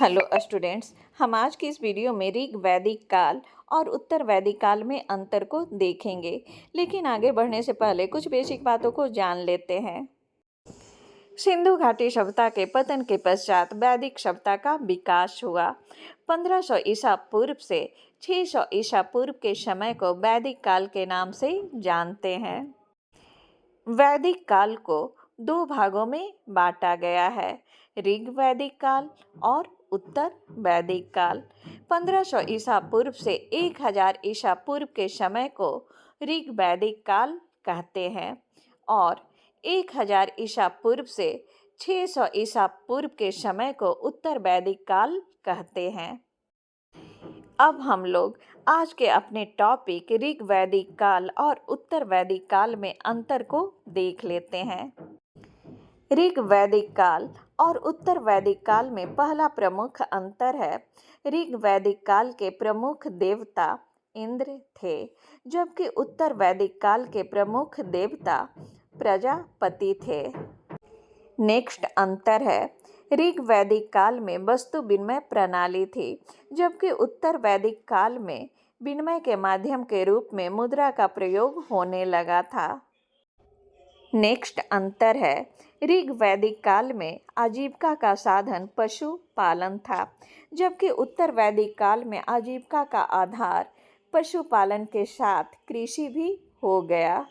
Hello students, हम आज की इस वीडियो में ऋग वैदिक काल और उत्तर वैदिक काल में अंतर को देखेंगे। लेकिन आगे बढ़ने से पहले कुछ बेसिक बातों को जान लेते हैं। सिंधु घाटी सभ्यता के पतन के पश्चात वैदिक सभ्यता का विकास हुआ। 1500 ईसा पूर्व से 600 ईसा पूर्व के समय को वैदिक काल के नाम से जानते हैं। वैदिक काल को दो भागों में बांटा गया है, ऋग वैदिक काल और उत्तर वैदिक काल। 1500 ईसा पूर्व से 1000 ईसा पूर्व के समय को ऋग वैदिक काल कहते हैं और 1000 ईसा पूर्व से 600 ईसा पूर्व के समय को उत्तर वैदिक काल कहते हैं। अब हम लोग आज के अपने टॉपिक ऋग वैदिक काल और उत्तर वैदिक काल में अंतर को देख लेते हैं। ऋग वैदिक काल और उत्तर वैदिक काल में पहला प्रमुख अंतर है, ऋग वैदिक काल के प्रमुख देवता इंद्र थे, जबकि उत्तर वैदिक काल के प्रमुख देवता प्रजापति थे। नेक्स्ट अंतर है, ऋग वैदिक काल में वस्तु विनिमय प्रणाली थी, जबकि उत्तर वैदिक काल में विनिमय के माध्यम के रूप में मुद्रा का प्रयोग होने लगा था। नेक्स्ट अंतर है, ऋग वैदिक काल में आजीविका का साधन पशु पालन था, जबकि उत्तर वैदिक काल में आजीविका का आधार पशुपालन के साथ कृषि भी हो गया।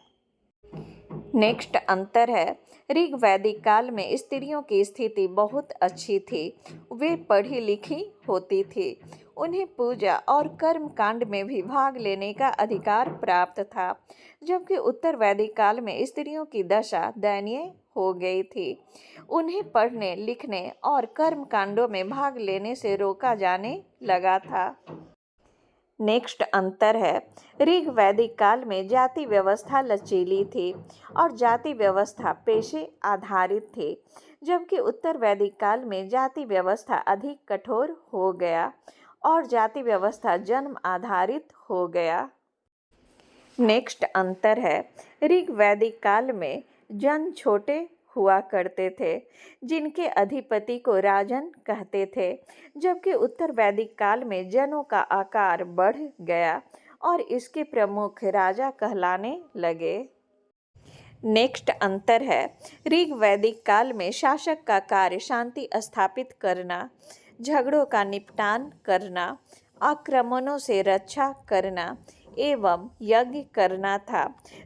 नेक्स्ट अंतर है, ऋग वैदिक काल में स्त्रियों की स्थिति बहुत अच्छी थी, वे पढ़ी लिखी होती थी, उन्हें पूजा और कर्म कांड में भी भाग लेने का अधिकार प्राप्त था, जबकि उत्तर वैदिक काल में स्त्रियों की दशा दयनीय हो गई थी, उन्हें पढ़ने लिखने और कर्म कांडों में भाग लेने से रोका जाने लगा था। नेक्स्ट अंतर है, ऋग वैदिक काल में जाति व्यवस्था लचीली थी और जाति व्यवस्था पेशे आधारित थी, जबकि उत्तर वैदिक काल में जाति व्यवस्था अधिक कठोर हो गया और जाति व्यवस्था जन्म आधारित हो गया। नेक्स्ट अंतर है, ऋग वैदिक काल में जन छोटे हुआ करते थे, जिनके अधिपति को राजन कहते थे, जबकि उत्तर वैदिक काल में जनों का आकार बढ़ गया और इसके प्रमुख राजा कहलाने लगे। नेक्स्ट अंतर है, ऋग वैदिक काल में शासक का कार्य शांति स्थापित करना, झगड़ों का निपटान करना, आक्रमणों से रक्षा करना एवं यज्ञ करना था,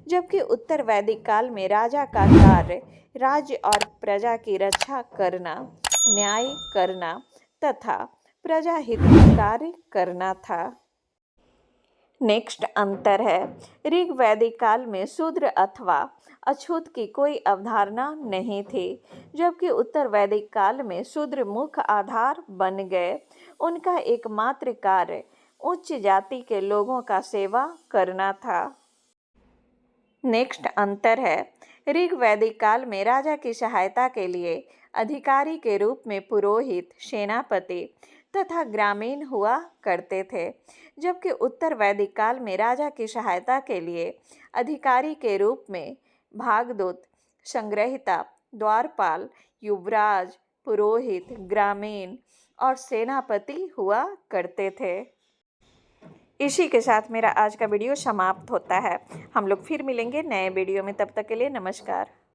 जबकि उत्तर वैदिक काल में राजा का कार्य राज्य और प्रजा की रक्षा करना, न्याय करना तथा प्रजा हित में कार्य करना था। नेक्स्ट अंतर है, ऋग वैदिक काल में शूद्र अथवा अछूत की कोई अवधारणा नहीं थी, जबकि उत्तर वैदिक काल में शूद्र मुख्य आधार बन गए, उनका एकमात्र कार्य उच्च जाति के लोगों का सेवा करना था। नेक्स्ट अंतर है, ऋग वैदिक काल में राजा की सहायता के लिए अधिकारी के रूप में पुरोहित, सेनापति तथा ग्रामीण हुआ करते थे, जबकि उत्तर वैदिक काल में राजा की सहायता के लिए अधिकारी के रूप में भागदूत, संग्रहिता, द्वारपाल, युवराज, पुरोहित, ग्रामीण और सेनापति हुआ करते थे। इसी के साथ मेरा आज का वीडियो समाप्त होता है। हम लोग फिर मिलेंगे नए वीडियो में, तब तक के लिए नमस्कार।